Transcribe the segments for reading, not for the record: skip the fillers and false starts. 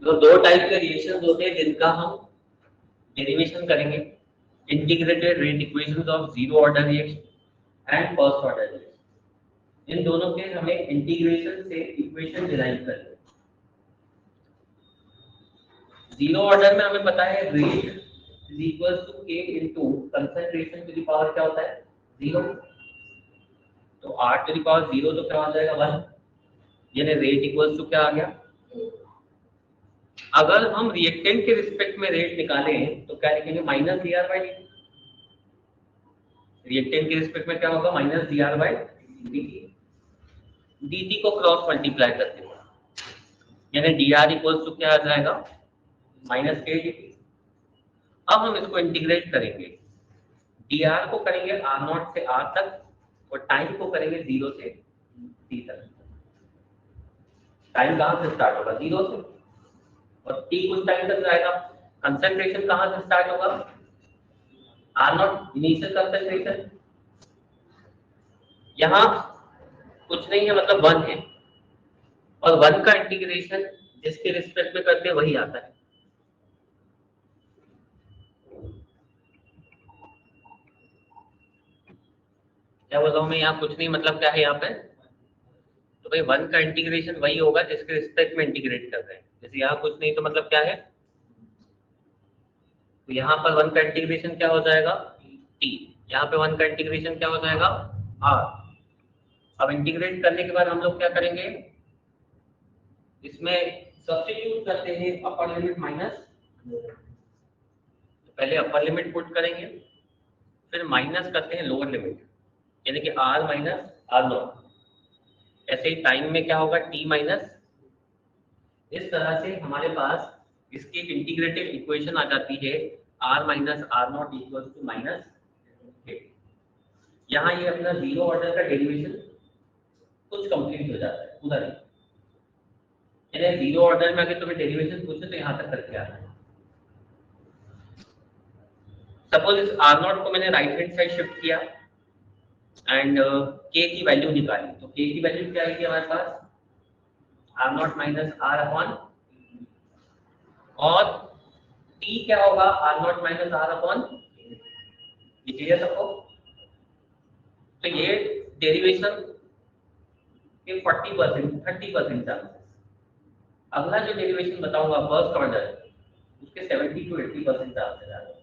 तो दो टाइप के रिएक्शन होते हैं जिनका हम डेरिवेशन करेंगे, integrated rate equation of zero order reaction and first order reaction. इन दोनों के हमें इंटीग्रेशन से इक्वेशन डिराइव करनी है। जीरो ऑर्डर में हमें पता है rate is equal to k into concentration to the power क्या होता है, जीरो। तो r to the power zero तो क्या हो जाएगा, वन। यानी रेट इक्वल टू क्या आ गया। अगर हम रिएक्टेंट के रिस्पेक्ट में रेट निकालें तो क्या लिखेंगे, minus D R by D. Reactant के रिस्पेक्ट में क्या होगा, minus D R by D. dt को क्रॉस मल्टीप्लाई करते हैं, यानी डी आर इक्वल टू क्या आ जाएगा, माइनस के डी। अब हम इसको इंटीग्रेट करेंगे, डी आर को करेंगे आर नॉट से आर तक और टाइम को करेंगे जीरो से टी तक। टाइम कहाँ से स्टार्ट होगा, जीरो से, और टी कुछ टाइम तक जाएगा। कंसंट्रेशन कहाँ से स्टार्ट होगा, आर नॉट इनिशियल कंसंट्रेशन, यहाँ कुछ नहीं है मतलब वन है, और वन का इंटीग्रेशन जिसके रिस्पेक्ट में करते हैं वही आता है। क्या बोल रहा हूँ मैं, यहाँ कुछ नहीं मतलब क्या है यहाँ पे, तो भाई वन का इंटीग्रेशन वही होगा जिसके रिस्पेक्ट में इंटीग्रेट कर रहे हैं। जैसे यहाँ कुछ नहीं तो मतलब क्या है, तो यहाँ पर वन का इंटीग्रेशन क्या हो जाएगा, टी। यहाँ पे वन का इंटीग्रेशन क्या हो जाएगा, आर। अब इंटीग्रेट करने के बाद हम लोग क्या करेंगे, इसमें सब्स्टिट्यूट करते हैं अपर लिमिट माइनस। तो पहले अपर लिमिट पुट करेंगे, फिर माइनस करते हैं लोअर लिमिट, यानी कि आर माइनस आर नॉट। ऐसे ही टाइम में क्या होगा, टी माइनस। इस तरह से हमारे पास इसकी इंटीग्रेटेड इक्वेशन आ जाती है, r minus are naught equal to minus. यहाँ ये अपना जीरो ऑर्डर का डेरिवेशन कुछ कंप्लीट हो जाता है, पूरा नहीं। यानी जीरो ऑर्डर में अगर तुम्हें डेरिवेशन पूछे तो यहाँ तक करके आना है। सपोज इस आर नॉट को मैंने राइट हैंड साइड शिफ्ट किया एंड के की वैल्यू निकाली, तो के की वैल्यू क्या आएगी हमारे पास, R naught minus R upon, और टी क्या होगा, R naught minus R upon. Clear सबको। तो ये डेरिवेशन के 40% 30% चांसेस। अगला जो डेरिवेशन बताऊंगा फर्स्ट ऑर्डर, उसके 70 to 80% चांसेस आ रहे हैं।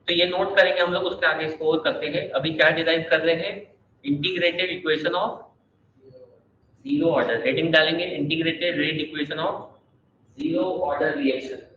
तो ये नोट करेंगे हम लोग, उसके आगे स्कोर करते हैं। अभी क्या डिराइव कर रहे हैं, integrated equation of zero order, heading डालेंगे integrated rate equation of zero order reaction.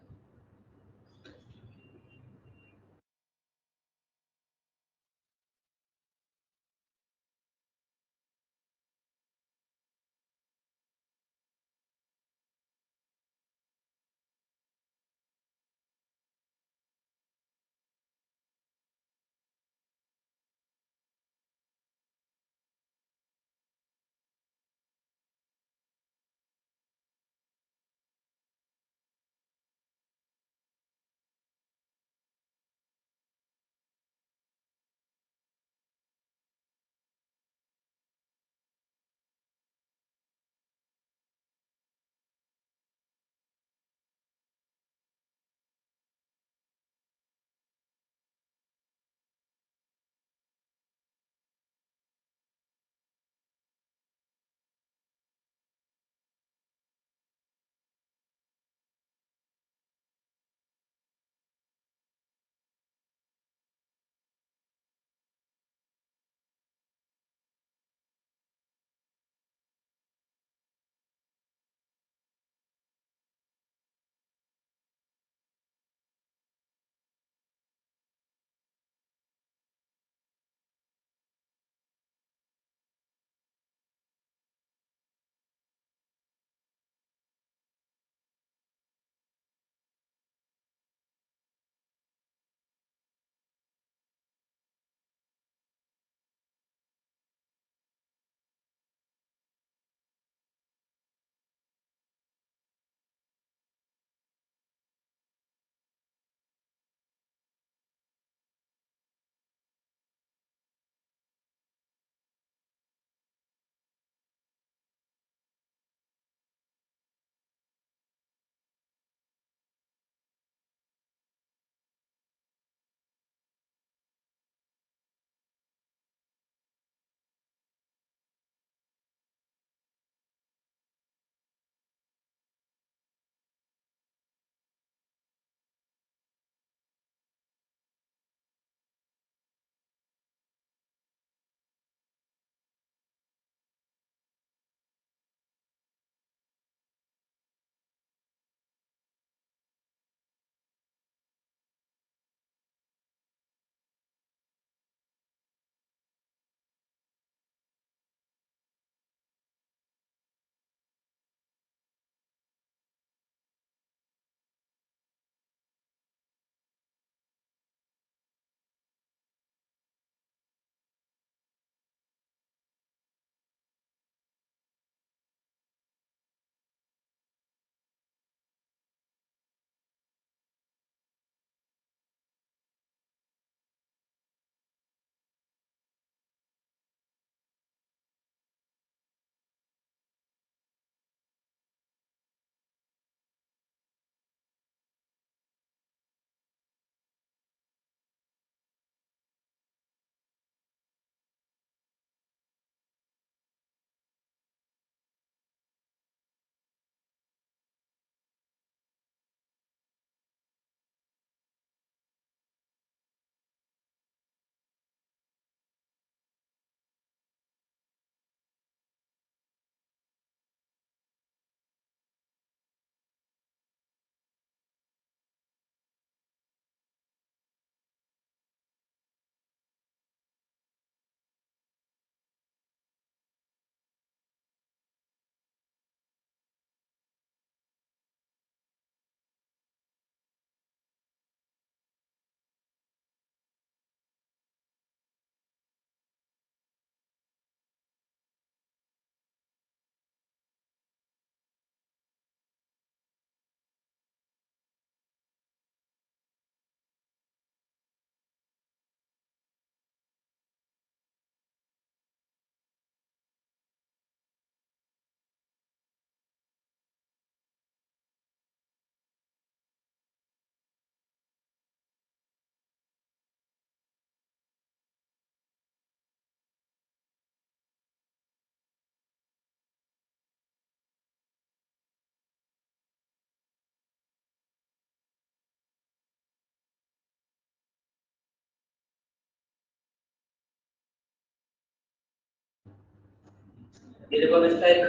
ये देखो, अब इसका एक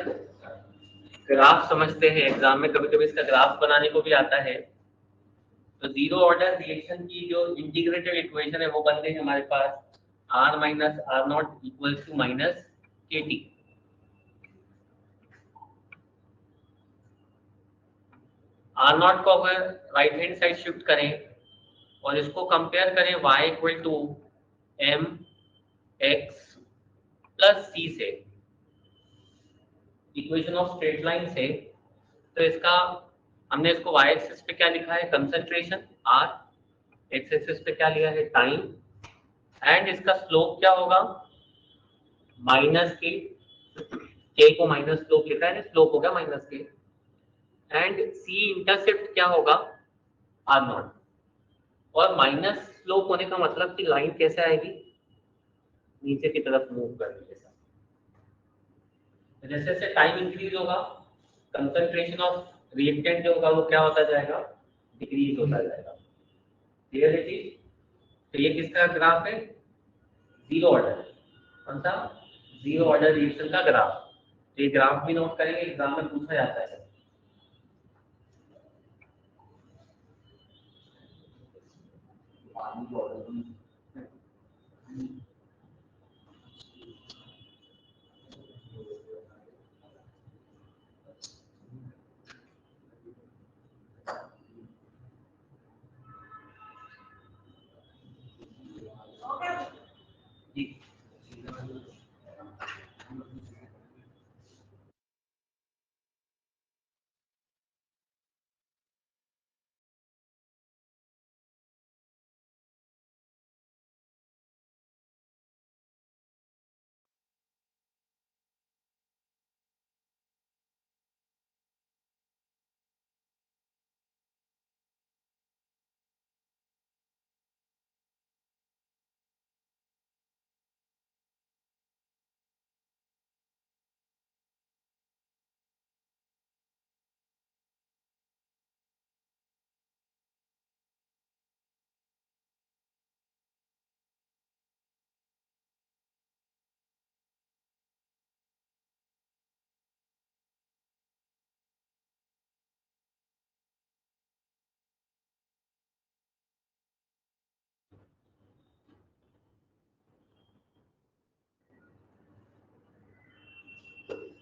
ग्राफ समझते हैं, एग्जाम में कभी कभी इसका ग्राफ बनाने को भी आता है। तो जीरो ऑर्डर रिएक्शन की जो इंटीग्रेटेड इक्वेशन है वो बन गई हमारे पास R minus are naught equal to minus k t. R naught को अगर राइट हैंड साइड शिफ्ट करें और इसको कंपेयर करें y equal to m x plus c से, इक्वेशन ऑफ स्ट्रेट लाइन से, तो इसका हमने इसको y एक्सिस पे क्या लिखा है, कंसंट्रेशन r, एक्स एक्सिस पे क्या लिया है, टाइम, एंड इसका स्लोप क्या होगा, माइनस के को माइनस स्लोप लिखा है, स्लोप होगा माइनस के, एंड सी इंटरसेप्ट क्या होगा, आर नॉट। और माइनस स्लोप होने का मतलब कि लाइन कैसे आएगी, नीचे की तरफ मूव करने के साथ। जैसे जैसे टाइम इंक्रीज होगा, कंसंट्रेशन ऑफ रिएक्टेंट जो होगा वो क्या होता जाएगा, डिक्रीज होता जाएगा। क्लियर है चीज? तो ये किसका ग्राफ है, जीरो ऑर्डर, कौन सा, जीरो ऑर्डर रिएक्शन का ग्राफ। तो ये ग्राफ भी नोट करेंगे, एग्जाम में पूछा जाता है। जी।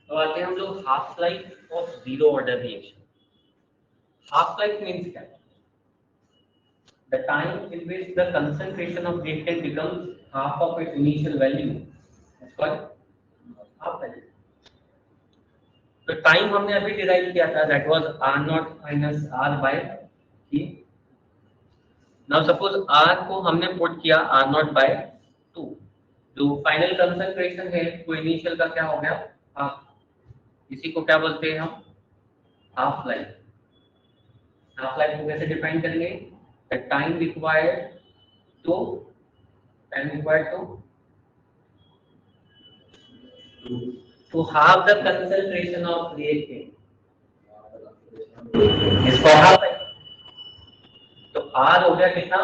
तो आते हैं हम लोग half life of zero order reaction. Half life means क्या, the time in which the concentration of reactant becomes half of its initial value is called half life। तो टाइम हमने अभी डिराइव किया था, that was r naught minus r by t। Now suppose r को हमने put किया r not bye 2, जो final concentration है वो इनिशियल का क्या हो गया, हाफ। इसी को क्या बोलते हैं हम, हाफ लाइफ। हाफ लाइफ को कैसे डिफाइन करेंगे, the time required to, time required to halve the concentration of reactant, इसको half है। तो R हो गया कितना,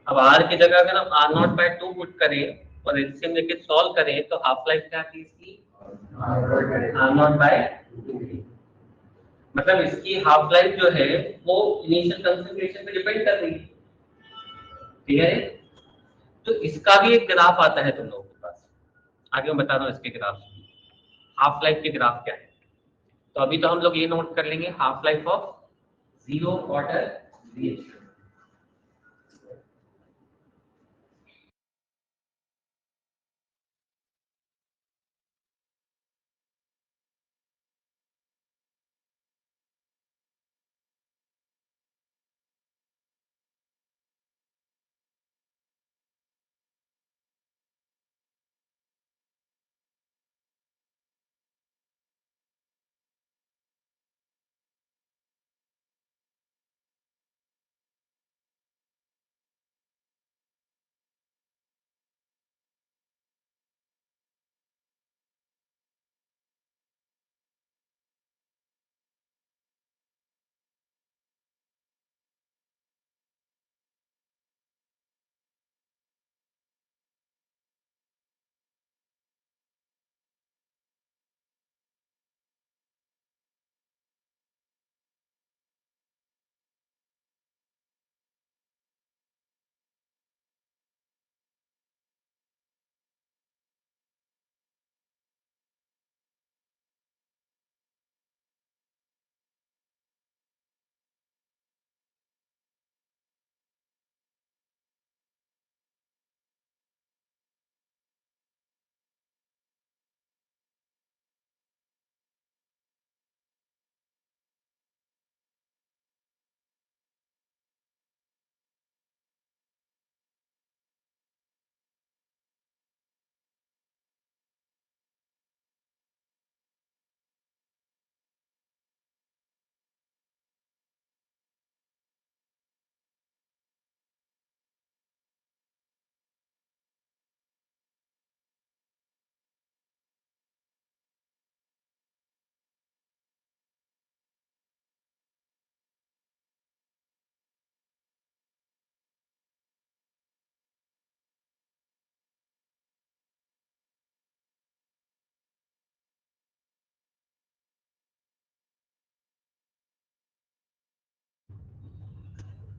अब R की जगह अगर हम R नॉट बाय 2 पुट करें और एलसीएम लेके सॉल्व करें तो हाफ लाइफ क्या थी इसकी, R नॉट बाय 2। मतलब इसकी हाफ लाइफ जो है वो इनिशियल कंसंट्रेशन पे डिपेंड कर रही है। क्लियर है? तो इसका भी एक ग्राफ आता है तुम लोगों के पास, आगे मैं बता रहा हूँ इसके ग्राफ, हाफ लाइफ के ग्राफ क्या है। तो अभी तो हम लोग ये नोट कर लेंगे half life of zero order reaction.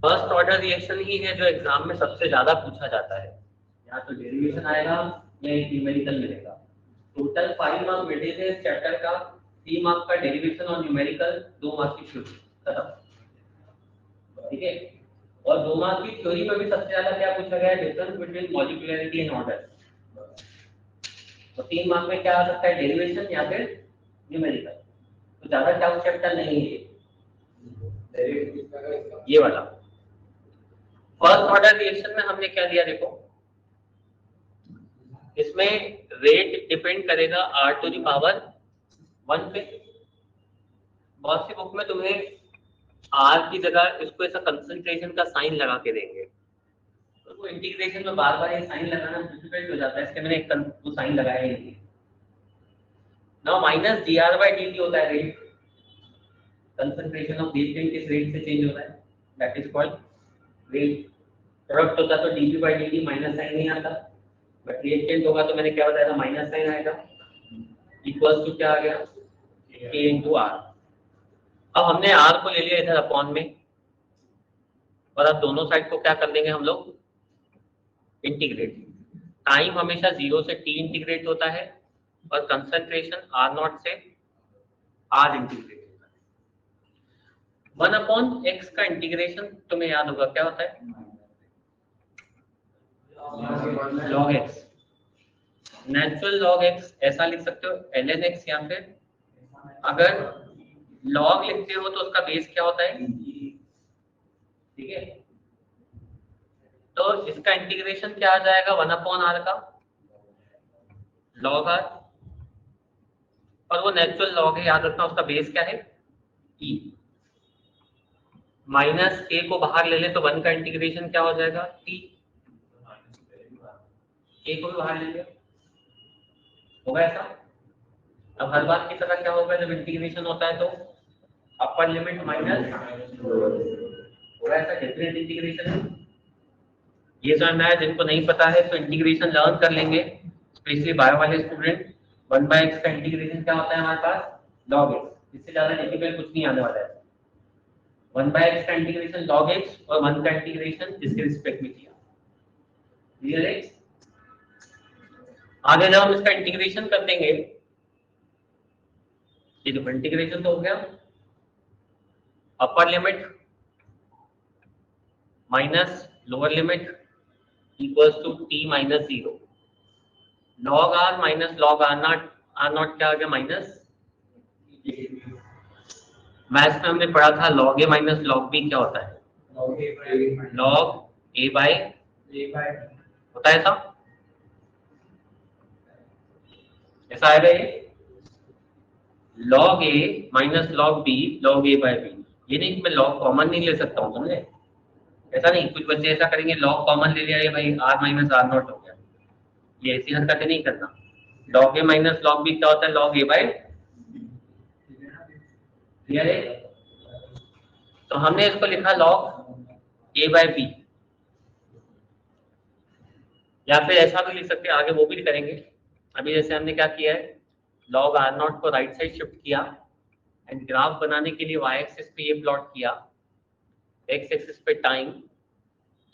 First order reaction ही है जो एग्जाम में सबसे ज्यादा पूछा जाता है। या तो डेरिवेशन आएगा या एक न्यूमेरिकल मिलेगा। टोटल 5 मार्क मिले थे इस चैप्टर का, 3 मार्क का डेरिवेशन और न्यूमेरिकल, 2 मार्क की थ्योरी, खत्म। ठीक है, और 2 मार्क की थ्योरी में भी सबसे ज्यादा क्या पूछा गया है, difference between molecularity and order. तो 3 मार्क में क्या आ सकता है, डेरिवेशन या फिर न्यूमेरिकल। तो ज्यादा टफ चैप्टर नहीं है ये वाला। फर्स्ट ऑर्डर रिएक्शन में हमने क्या दिया देखो, इसमें रेट डिपेंड करेगा r⁴ पे। बहुत सी बुक में तुम्हें r की जगह इसको ऐसा कंसंट्रेशन का साइन लगा के देंगे, तो वो इंटीग्रेशन में बार बार ये साइन लगाना डिफिकल्ट हो जाता है, इसके मैंने एक वो साइन लगाया ही नहीं। नाउ माइनस dr/dt होता है रेट, कंसंट्रेशन ऑफ रिएक्टेंट किस रेट से चेंज होता है, that is called rate. Product होता तो dp/dt माइनस साइन नहीं आता, बट रिएक्टेंट होगा तो मैंने क्या बताया था, माइनस साइन आएगा, इक्वल्स टू क्या आ गया, k into r। अब हमने r को ले लिया इधर अपॉन में, और अब दोनों साइड को क्या कर देंगे हम लोग, इंटीग्रेट। टाइम हमेशा 0 से t इंटीग्रेट होता है, और कंसंट्रेशन r0 से r इंटीग्रेट होता है। 1/x का इंटीग्रेशन तुम्हें याद होगा क्या होता है, log x। Natural log x ऐसा लिख सकते हो ln x, या फिर अगर log लिखते हो तो उसका बेस क्या होता है, ठीक है। तो इसका इंटीग्रेशन क्या आ जाएगा, 1/r का log r, और वो नेचुरल log है, याद रखना उसका बेस क्या है, e। माइनस k को बाहर ले ले तो 1 का इंटीग्रेशन क्या हो जाएगा, t। k को भी बाहर ले लिया, होगा ऐसा। अब हर बात की तरह क्या होगा जब इंटीग्रेशन होता है तो अपर लिमिट माइनस, होगा ऐसा, डेफिनेट इंटीग्रेशन है। ये समझ में आया, जिनको नहीं पता है तो इंटीग्रेशन लर्न कर लेंगे, स्पेशली बायो वाले स्टूडेंट। 1/x का इंटीग्रेशन क्या होता है हमारे पास, log x। इससे ज्यादा डिफिकल्ट कुछ नहीं आने वाला है। 1/x का इंटीग्रेशन log x, और 1 का इंटीग्रेशन इसके रिस्पेक्ट में किया, क्लियर है। आगे जब हम इसका इंटीग्रेशन कर देंगे, ये जो इंटीग्रेशन तो हो गया, upper limit minus lower limit equals to t minus 0, log r minus log r0 क्या आ गया, माइनस। मैथ्स में हमने पढ़ा था log a minus log b क्या होता है, log a बाय होता है ऐसा, ऐसा आएगा ये, log a minus log b log a by b। ये नहीं कि मैं log कॉमन नहीं ले सकता हूँ, समझे, ऐसा नहीं। कुछ बच्चे ऐसा करेंगे log कॉमन ले लिया, ये भाई r माइनस r0 हो गया, ये ऐसी हरकतें नहीं करना। log a minus log b क्या होता है, log a बाय, क्लियर है। तो हमने इसको लिखा log a बाय b, या फिर ऐसा भी लिख सकते हैं, आगे वो भी करेंगे। अभी जैसे हमने क्या किया है, log r0 को राइट साइड शिफ्ट किया, एंड ग्राफ बनाने के लिए y एक्सिस पे ये प्लॉट किया, x एक्सिस पे टाइम,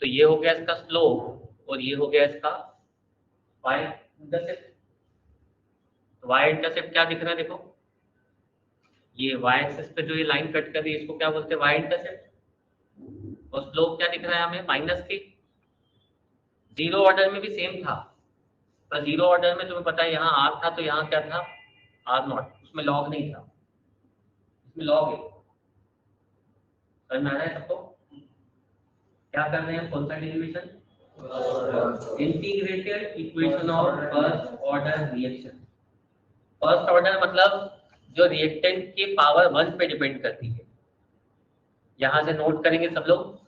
तो ये हो गया इसका स्लोप, और ये हो गया इसका y इंटरसेप्ट। y इंटरसेप्ट क्या दिख रहा है देखो, ये y एक्सिस पे जो ये लाइन कट कर रही है इसको क्या बोलते हैं, y इंटरसेप्ट। और स्लोप क्या दिख रहा है हमें, माइनस के। जीरो ऑर्डर में भी सेम था, पर जीरो ऑर्डर में तुम्हें पता है यहाँ r था तो यहाँ क्या था, r0, उसमें log नहीं था, इसमें log है। समझ में आ रहा है सबको, क्या कर रहे हैं, कौन सा derivation, integrated equation of first order reaction. First order मतलब जो रिएक्टेंट की पावर 1 पे डिपेंड करती है। यहां से नोट करेंगे सब लोग,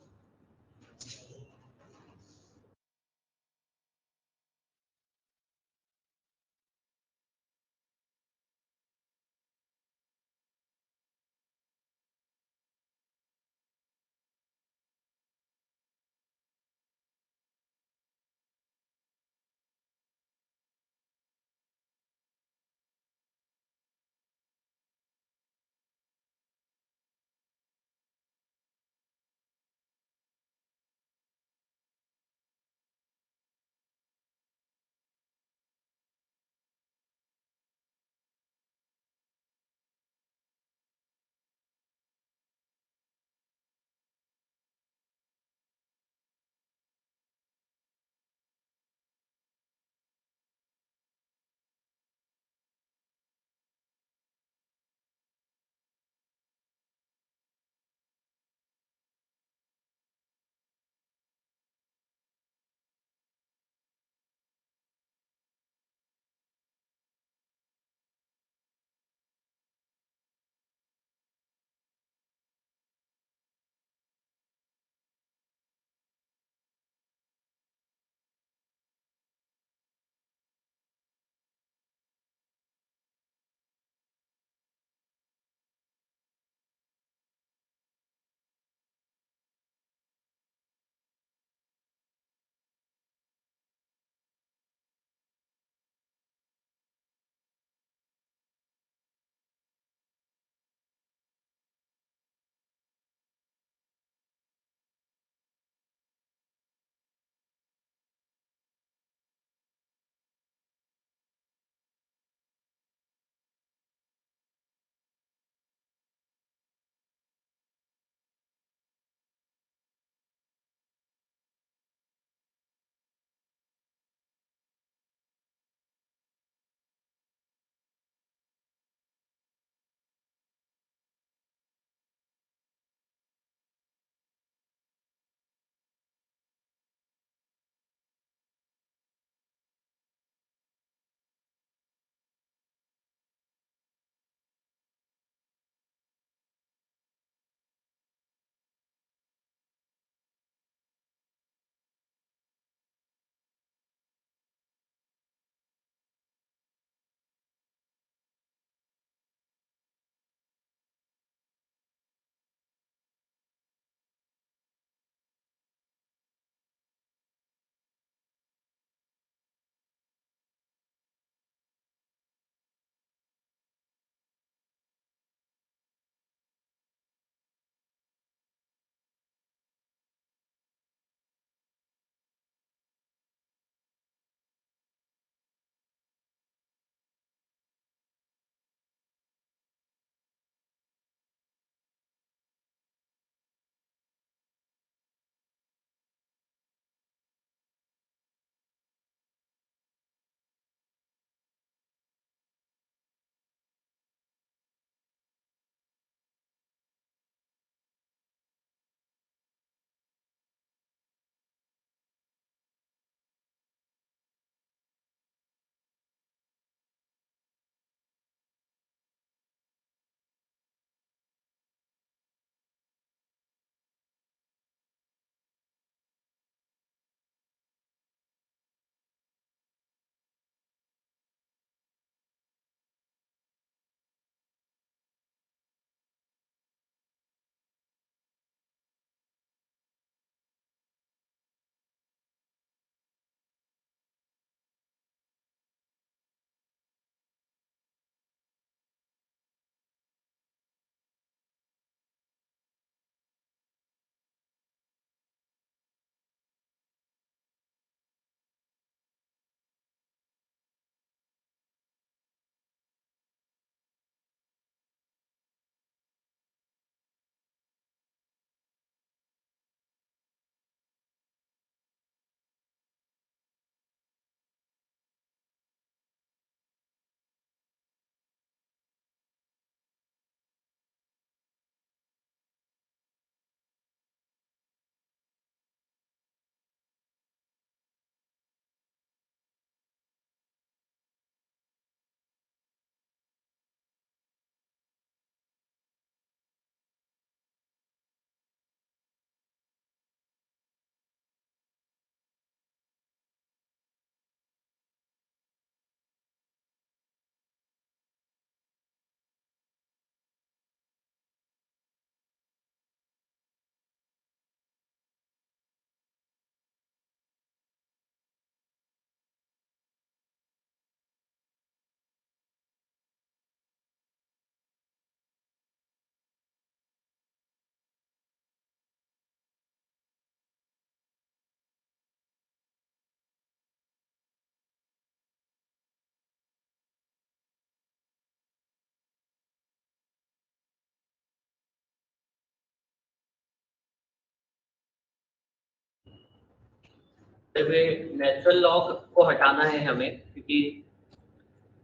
नेचुरल लॉग को हटाना है हमें, क्योंकि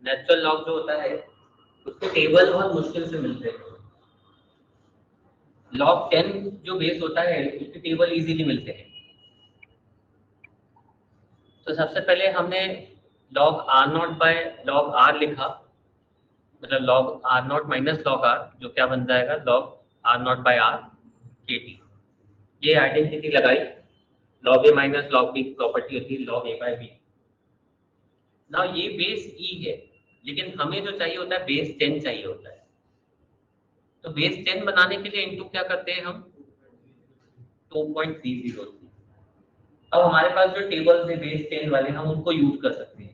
नेचुरल लॉग जो होता है उसके टेबल बहुत मुश्किल से मिलते हैं। लॉग 10 जो बेस होता है उसके टेबल इजीली मिलते हैं। तो सबसे पहले हमने log r0 bye log r लिखा, मतलब log r0 minus log r, जो क्या बन जाएगा log r0 by r kt। ये आइडेंटिटी लगाई, log a minus log b की प्रॉपर्टी होती है log a बाय b। ना ये बेस e है, लेकिन हमें जो चाहिए होता है बेस 10 चाहिए होता है। तो बेस 10 बनाने के लिए इनटू क्या करते हैं हम, 2.303। अब हमारे पास जो टेबल्स है बेस 10 वाले, हम उनको यूज कर सकते हैं।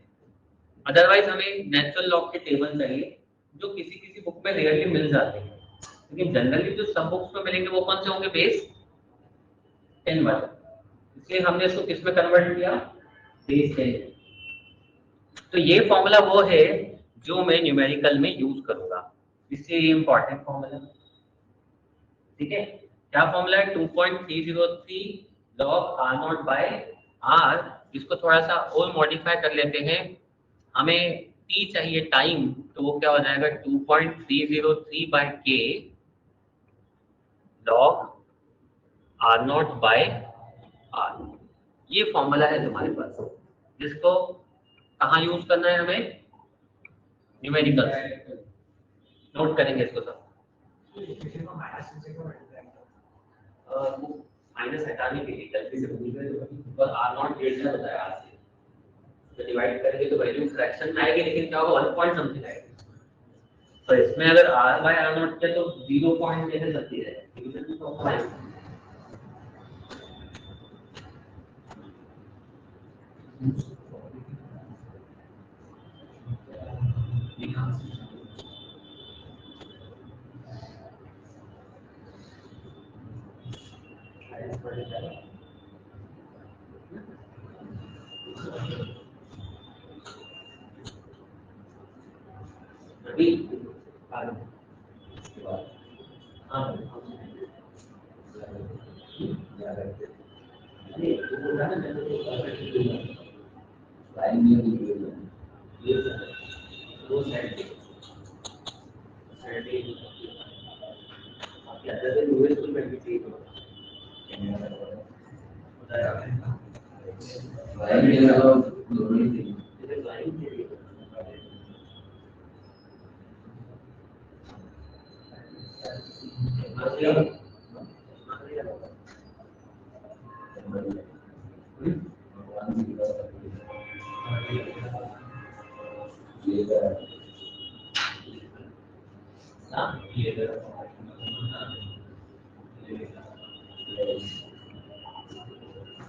अदरवाइज हमें नेचुरल लॉग के टेबल चाहिए, जो किसी किसी बुक में रेयरली मिल जाते हैं, लेकिन जनरली जो सब बुक्स में मिलेंगे वो कौन से होंगे, बेस 10 वाले। इसलिए हमने इसको किस में कन्वर्ट किया, बेस 10। तो ये फॉर्मूला वो है जो मैं न्यूमेरिकल में यूज करूंगा, इसलिए ये इंपॉर्टेंट फॉर्मूला। ठीक है, क्या फॉर्मूला है, 2.303 log r0 बाय r। इसको थोड़ा सा और मॉडिफाई कर लेते हैं, हमें t चाहिए टाइम, तो वो क्या हो जाएगा 2.303 by k log r0 by r। ये फॉर्मूला है तुम्हारे पास, जिसको कहाँ यूज करना है हमें, न्यूमेरिकल। नोट करेंगे इसको सब। माइनस हटाने के लिए गलती से भूल गए, और r0 डेल्टा बताया r से, तो डिवाइड करेंगे तो वैल्यू फ्रैक्शन में आएगी, लेकिन क्या होगा 1 पॉइंट समथिंग आएगी। तो इसमें अगर r बाय r0 किया तो 0 पॉइंट लेने सकती है, डिवीजन तो आएगा। अभी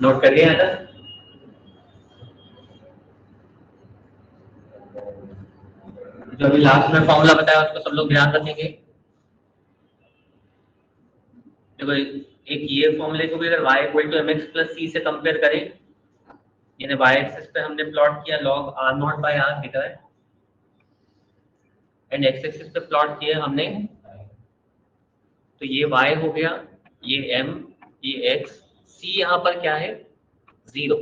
नोट कर लिया था। जो अभी लास्ट में फॉर्मूला बताया उसको सब लोग ध्यान रखेंगे। देखो एक ये फॉर्मूले को भी अगर y equal to mx plus c से कंपेयर करें, यानी y एक्सिस पे हमने प्लॉट किया log r0 बाय r दिख रहा है, एंड x एक्सिस पे प्लॉट किया हमने, तो ये y हो गया, ये m, ये x, c यहाँ पर क्या है 0,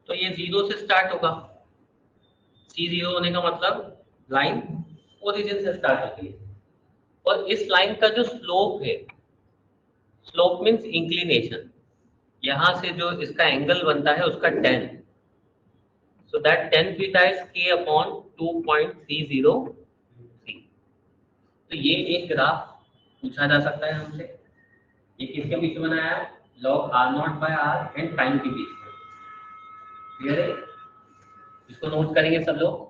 तो ये 0 से स्टार्ट होगा। c 0 होने का मतलब लाइन ओरिजिन से स्टार्ट होती है, और इस लाइन का जो स्लोप है, स्लोप मीन्स इंक्लिनेशन, यहाँ से जो इसका एंगल बनता है उसका tan, so that tan theta is k upon 2.303। तो ये एक ग्राफ पूछा जा सकता है हमसे, ये किसके बीच में बनाया है, log r0 by r and time के बीच में। क्लियर है, इसको नोट करेंगे सब लोग।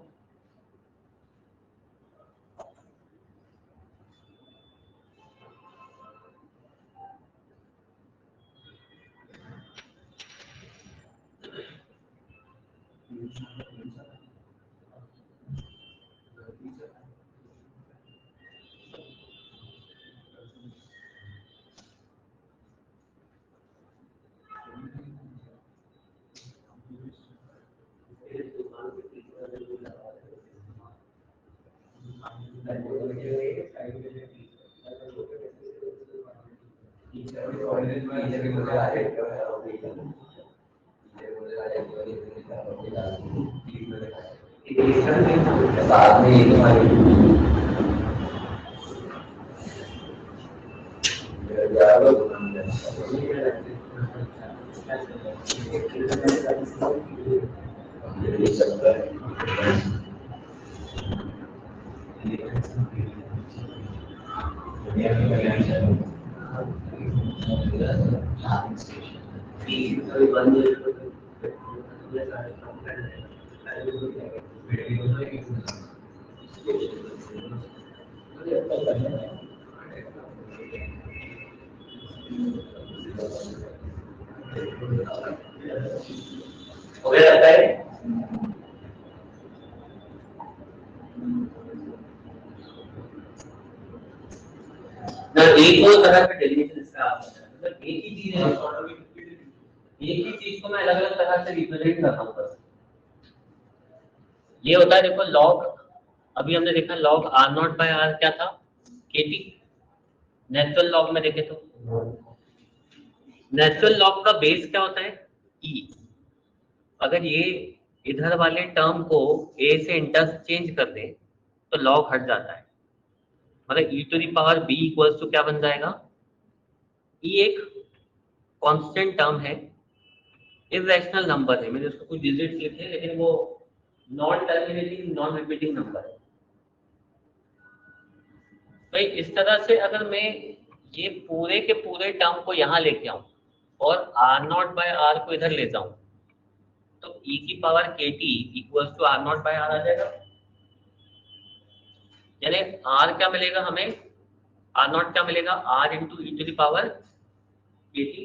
बाद में ये हो गया लगता है। एक और तरह का डेरिवेशन इसका मतलब एक ही चीज है, एक ही चीज को मैं अलग अलग तरह से रिप्रेजेंट कर रहा हूँ बस। ये होता है देखो लॉग, अभी हमने देखा log r naught by r क्या था, केटी। नेचुरल लॉग में देखे तो नेचुरल लॉग का बेस क्या होता है, ई। अगर ये इधर वाले टर्म को ए से इंटरचेंज कर दे तो लॉग हट जाता है, मतलब e to the power b equals to क्या बन जाएगा, ई एक कांस्टेंट टर्म है, इरेशनल नंबर है, मैंने उसको कुछ डिजिट्स लिखे लेकिन वो non terminating non repeating number है। भाई इस तरह से अगर मैं ये पूरे के पूरे टर्म को यहाँ लेके आऊं और आर नॉट बाय आर को इधर ले जाऊं तो e की पावर के t equals to R naught by R आ जाएगा। यानी r क्या मिलेगा हमें, आर नॉट क्या मिलेगा, r into e to the power के टी,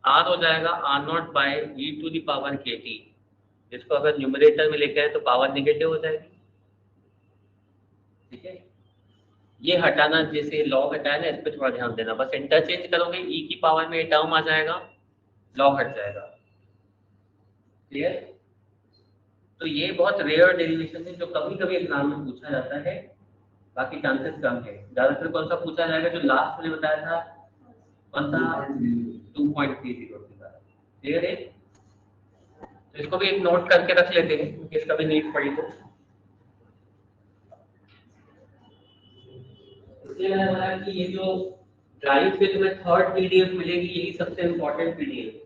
r हो जाएगा r naught by e to the power के टी, जिसको अगर न्यूमरेटर में लेके आए तो पावर नेगेटिव हो जाएगी। ठीक है, ये हटाना, जैसे लॉग हटाया ना, इस पर थोड़ा ध्यान देना, बस इंटरचेंज करोगे ई की पावर में टर्म आ जाएगा, लॉग हट जाएगा। क्लियर? तो ये बहुत रेयर डेरिवेशन है जो कभी कभी एग्जाम में पूछा जाता है, बाकी चांसेस कम है। ज्यादातर कौन सा पूछा जाएगा, जो लास्ट में बताया था, कौन सा 2.30 का। क्लियर है? तो इसको भी एक नोट करके रख लेते हैं, इसका भी नीड पड़ी तो। इसलिए मैंने बोला कि ये जो ड्राइव पे तुम्हें थर्ड पीडीएफ मिलेगी, यही सबसे इंपॉर्टेंट पीडीएफ है।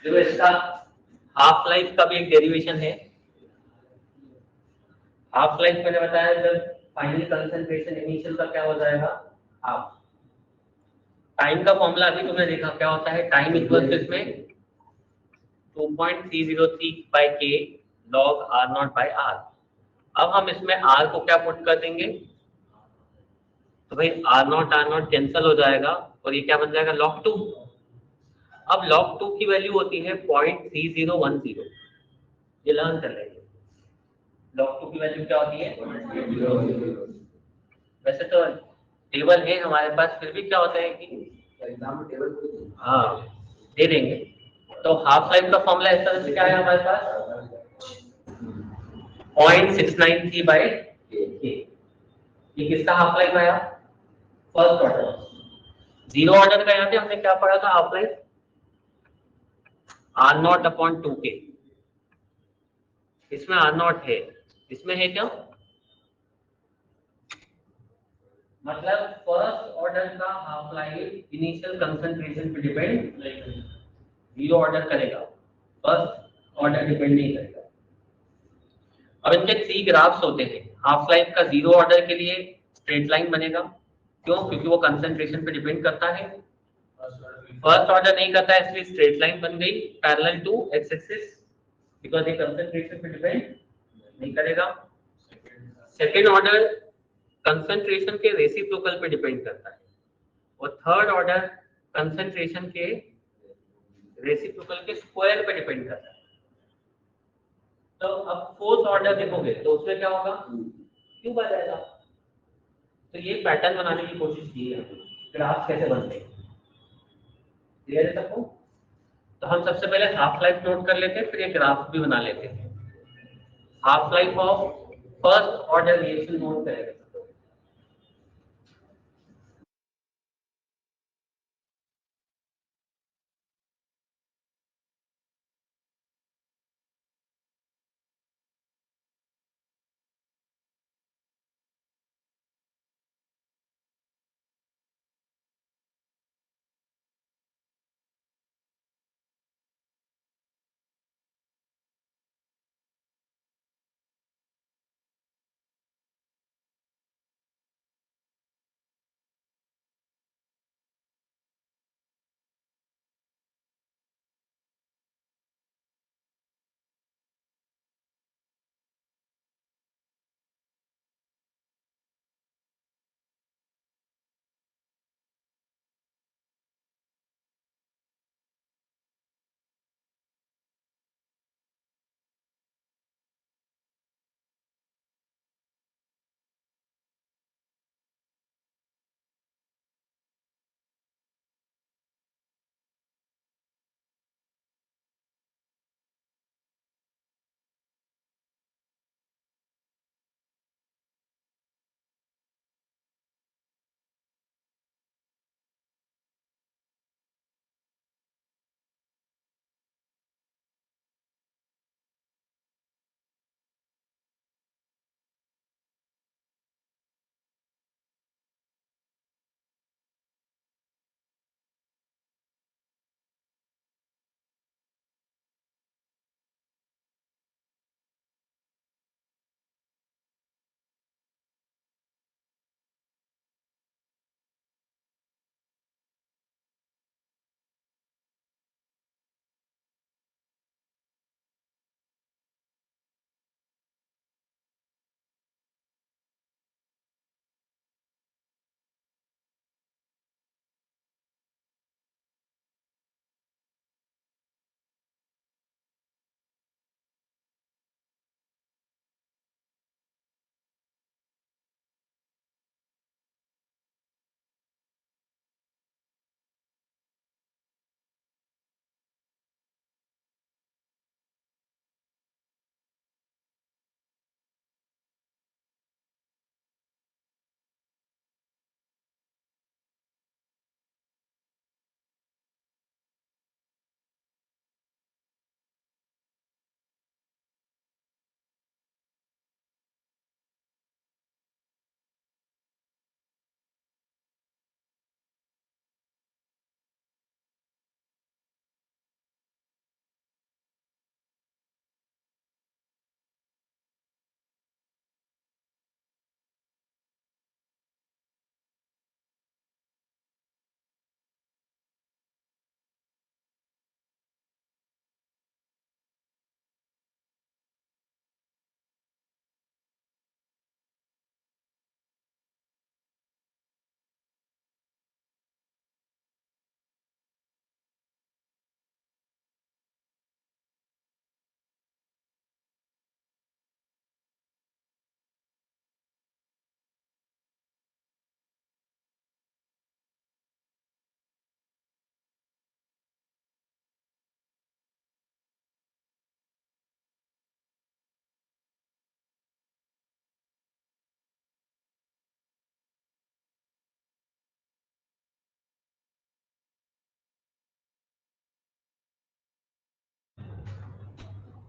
देखो इसका हाफ लाइफ का भी एक डेरिवेशन है। हाफ लाइफ मैंने बताया, जब फाइनल कंसंट्रेशन इनिशियल का क्या हो जाएगा, हाफ। टाइम का फॉर्मूला अभी तुमने देखा क्या होता है, टाइम इक्वल इसमें 2.303 by k log r naught by r. अब हम इसमें आर को क्या पुट कर देंगे, तो भाई आर नॉट कैंसिल हो जाएगा और ये क्या बन जाएगा लॉग 2। अब लॉग 2 की वैल्यू होती है 0.3010, ये लर्न कर लेंगे। लॉग 2 की वैल्यू क्या होती है, वैसे तो टेबल है हमारे पास, फिर भी क्या होता है कि एग्जाम में टेबल हाँ दे देंगे। तो हाफ लाइफ का फॉर्मूला इस तरह से क्या है हमारे पास, 0.693 बाय के। ये किसका हाफ लाइफ आया, फर्स्ट ऑर्डर। जीरो ऑर्डर का यहाँ पे हमने क्या पढ़ा था, half life r naught upon 2 k. इसमें आर नॉट है, इसमें है क्या, मतलब फर्स्ट ऑर्डर का हाफ लाइफ इनिशियल कंसंट्रेशन पे डिपेंड, जीरो ऑर्डर करेगा, फर्स्ट ऑर्डर डिपेंड नहीं करेगा। अब इनके 3 ग्राफ्स होते हैं। हाफ लाइफ का जीरो ऑर्डर के लिए स्ट्रेट लाइन बनेगा, क्यों, क्योंकि वो कंसंट्रेशन पे डिपेंड करता है। फर्स्ट ऑर्डर नहीं करता है इसलिए स्ट्रेट लाइन बन गई parallel to x axis, because ये कंसंट्रेशन पे डिपेंड नहीं करेगा। सेकेंड ऑर्डर कंसंट्रेशन के रेसिप्रोकल पे डिपेंड करता है, और थर्ड ऑर्डर कंसंट्रेशन के रेसिप्रोकल के स्क्वायर पे डिपेंड करता है। तो अब फोर्थ ऑर्डर देखोगे तो उसमें क्या होगा, क्यूब आ जाएगा। तो ये पैटर्न बनाने की कोशिश की है, ग्राफ कैसे बनते हैं, क्लियर है सबको। तो हम सबसे पहले हाफ लाइफ नोट कर लेते हैं, फिर एक ग्राफ भी बना लेते हैं। Half life of first order reaction note करेंगे।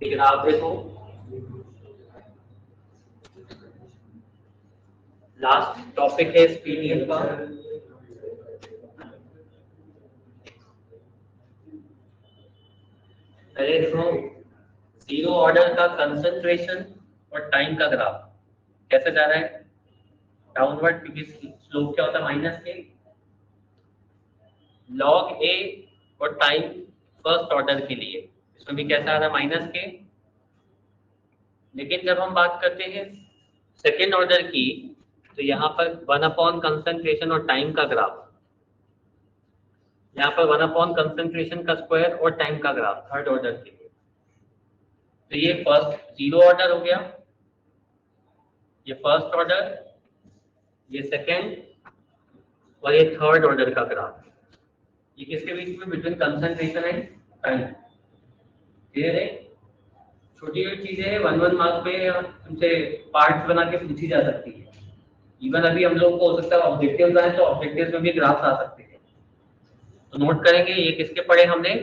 ग्राफ देखो, लास्ट टॉपिक है इस पीडीएफ का। पहले देखो जीरो ऑर्डर का कंसंट्रेशन और टाइम का ग्राफ कैसे जा रहा है, डाउनवर्ड, क्योंकि स्लोप क्या होता है माइनस के। लॉग ए और टाइम फर्स्ट ऑर्डर के लिए इसमें भी कैसा आ रहा है माइनस के। लेकिन जब हम बात करते हैं सेकेंड ऑर्डर की, तो यहाँ पर 1 कंसंट्रेशन और टाइम का ग्राफ, यहाँ पर 1 कंसंट्रेशन का स्क्वायर और टाइम का ग्राफ थर्ड ऑर्डर के लिए। तो ये फर्स्ट जीरो ऑर्डर हो गया, ये फर्स्ट ऑर्डर, ये सेकेंड, और ये थर्ड ऑर्डर का ग्राफ। ये किसके बीच में, between concentration and time. Clear है? छोटी छोटी चीजें हैं, 1 मार्क्स पे हमसे पार्ट्स बना के पूछी जा सकती है। इवन अभी हम लोग को हो सकता है ऑब्जेक्टिव्स आए तो ऑब्जेक्टिव्स में भी ग्राफ्स आ सकते हैं, तो नोट करेंगे ये किसके पढ़े हमने,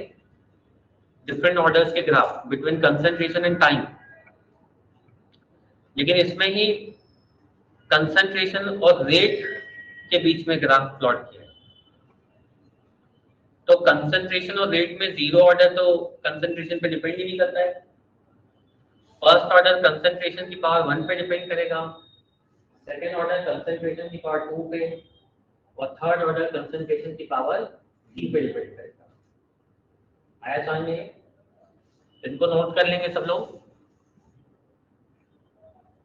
डिफरेंट ऑर्डर्स के graph between concentration and time. लेकिन इसमें ही कंसंट्रेशन और रेट के बीच में ग्राफ प्लॉट किया है। तो कंसंट्रेशन और रेट में जीरो ऑर्डर तो कंसंट्रेशन पे डिपेंड ही नहीं करता है। फर्स्ट ऑर्डर कंसंट्रेशन की पावर 1 पे डिपेंड करेगा, सेकेंड ऑर्डर कंसंट्रेशन की पावर 2 पे, और थर्ड ऑर्डर कंसंट्रेशन की पावर 3 पे डिपेंड करेगा। आया समझ में? इनको नोट कर लेंगे सब लोग।